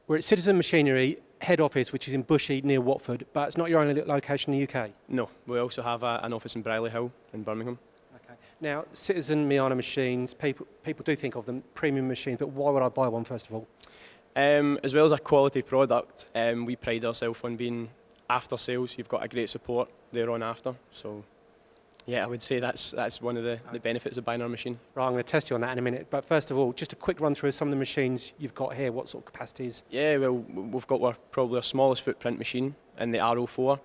We're at Citizen Machinery head office, which is in Bushy near Watford, but it's not your only location in the UK. No, we also have an office in Brierley Hill in Birmingham. Okay. Now, Citizen Miata machines, people do think of them premium machines, but why would I buy one first of all? As well as a quality product, we pride ourselves on being after sales. You've got a great support there on after. So, yeah, I would say that's one of the benefits of buying our machine. Right, I'm going to test you on that in a minute. But first of all, just a quick run through of some of the machines you've got here. What sort of capacities? Yeah, well, we've got probably our smallest footprint machine in the RO4,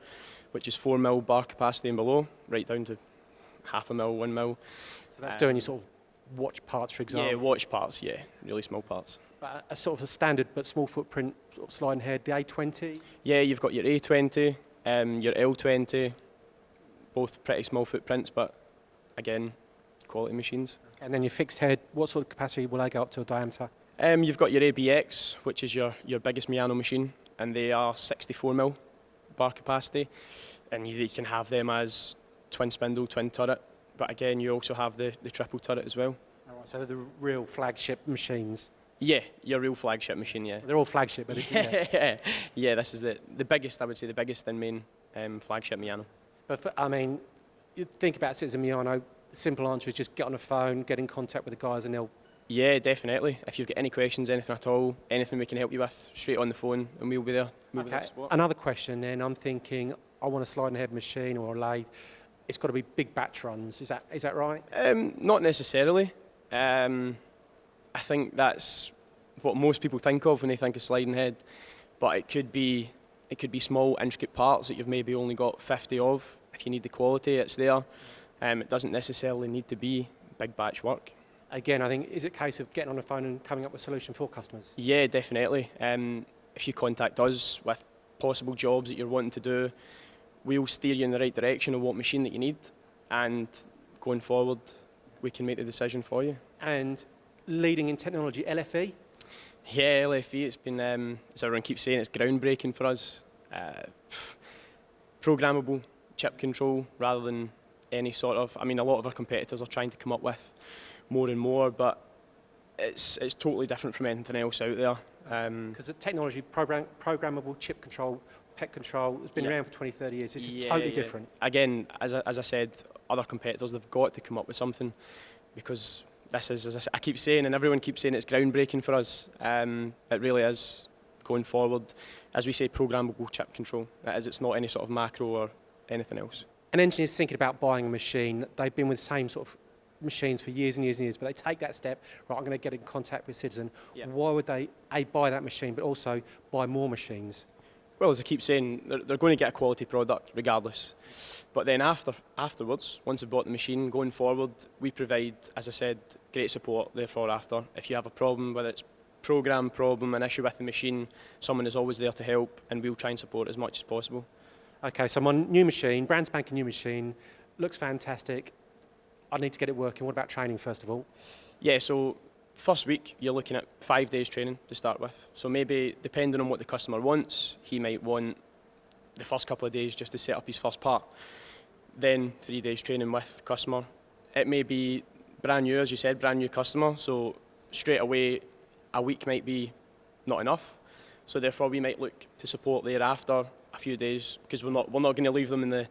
which is 4mm bar capacity and below, right down to 0.5 mil, 1 mil. So that's doing your sort of watch parts, for example? Yeah, watch parts, yeah, really small parts. But a sort of a standard but small footprint sort of sliding head, the A20? Yeah, you've got your A20, your L20, both pretty small footprints, but again, quality machines. And then your fixed head, what sort of capacity will they go up to, a diameter? You've got your ABX, which is your biggest Miano machine, and they are 64mm bar capacity, and you can have them as twin spindle, twin turret, but again, you also have the triple turret as well. All right, so they're the real flagship machines. Yeah, your real flagship machine, yeah. They're all flagship, but yeah, this is the biggest, I would say, the biggest and main flagship Miano. But I mean, you think about Citizen Miano, the simple answer is just get on the phone, get in contact with the guys and they'll... Yeah, definitely. If you've got any questions, anything at all, anything we can help you with, straight on the phone and we'll be there. Okay, another question then, I'm thinking, I want a sliding head machine or a lathe. It's got to be big batch runs, is that right? Not necessarily. I think that's what most people think of when they think of sliding head, but it could be small intricate parts that you've maybe only got 50 of. If you need the quality, it's there. It doesn't necessarily need to be big batch work. Again, I think, is it a case of getting on the phone and coming up with a solution for customers? Yeah, definitely. If you contact us with possible jobs that you're wanting to do, we'll steer you in the right direction of what machine that you need, and going forward, we can make the decision for you. And leading in technology, LFE? Yeah, LFE, it's been, as everyone keeps saying, it's groundbreaking for us. Programmable chip control rather than any sort of, I mean, a lot of our competitors are trying to come up with more and more, but it's totally different from anything else out there. Because the technology, programmable chip control, PET control, has been around for 20, 30 years. This is totally different. Again, as I said, other competitors, they've got to come up with something, because this is, as I keep saying, and everyone keeps saying, it's groundbreaking for us. It really is going forward. As we say, programmable chip control. It's not any sort of macro or anything else. An engineer's thinking about buying a machine. They've been with the same sort of machines for years and years and years, but they take that step, right, I'm going to get in contact with Citizen. Yeah. Why would they, A, buy that machine, but also buy more machines? Well, as I keep saying, they're going to get a quality product regardless. But then afterwards, once they've bought the machine, going forward, we provide, as I said, great support therefore after. If you have a problem, whether it's program problem, an issue with the machine, someone is always there to help, and we'll try and support as much as possible. Okay, so my new machine, brand spanking new machine, looks fantastic. I need to get it working. What about training, first of all? Yeah, so first week, you're looking at 5 days training to start with. So maybe, depending on what the customer wants, he might want the first couple of days just to set up his first part. Then 3 days training with customer. It may be brand new, as you said, brand new customer. So straight away, a week might be not enough. So therefore, we might look to support thereafter a few days, because we're not going to leave them in the...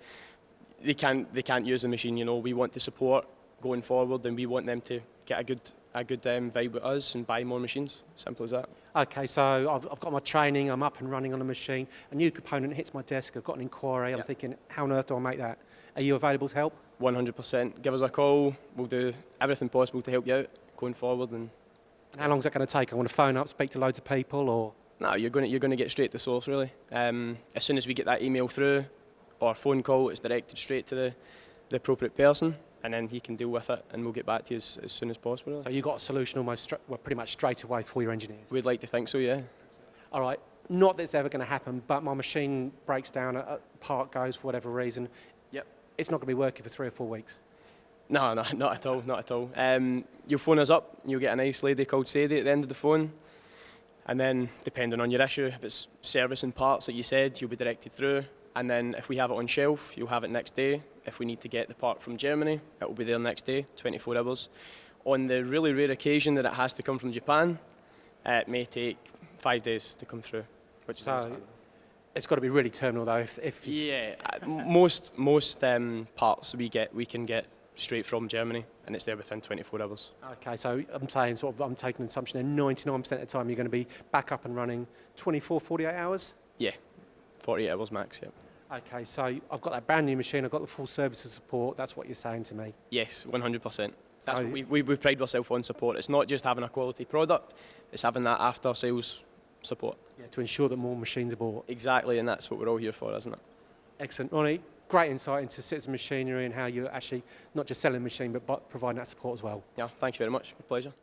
They can't use the machine, you know. We want to support going forward, and we want them to get a good vibe with us and buy more machines. Simple as that. Okay, so I've got my training, I'm up and running on the machine. A new component hits my desk, I've got an inquiry, I'm thinking, how on earth do I make that? Are you available to help? 100%. Give us a call, we'll do everything possible to help you out going forward. And how long is that going to take? I want to phone up, speak to loads of people, or...? No, you're going to get straight to source, really. As soon as we get that email through, or phone call, it's directed straight to the appropriate person, and then he can deal with it, and we'll get back to you as soon as possible. Really. So you got a solution almost, pretty much straight away for your engineers? We'd like to think so, yeah. All right, not that it's ever going to happen, but my machine breaks down, a part goes for whatever reason. Yep. It's not going to be working for 3 or 4 weeks? No, not at all, not at all. You'll phone us up, you'll get a nice lady called Sadie at the end of the phone, and then, depending on your issue, if it's service and parts that you said, you'll be directed through. And then if we have it on shelf, you'll have it next day. If we need to get the part from Germany, it will be there next day, 24 hours. On the really rare occasion that it has to come from Japan, it may take 5 days to come through, which is So understandable. it's got to be really terminal though. If Yeah, most parts we can get straight from Germany, and it's there within 24 hours. Okay, so I'm saying I'm taking an assumption that 99% of the time you're going to be back up and running 24, 48 hours? Yeah, 48 hours max, yeah. Okay, so I've got that brand new machine, I've got the full service and support, that's what you're saying to me. Yes, 100%. That's So- what we pride ourselves on support. It's not just having a quality product, it's having that after sales support. Yeah, to ensure that more machines are bought. Exactly, and that's what we're all here for, isn't it? Excellent. Ronnie, great insight into Citizen Machinery and how you're actually not just selling the machine but providing that support as well. Yeah, thank you very much. My pleasure.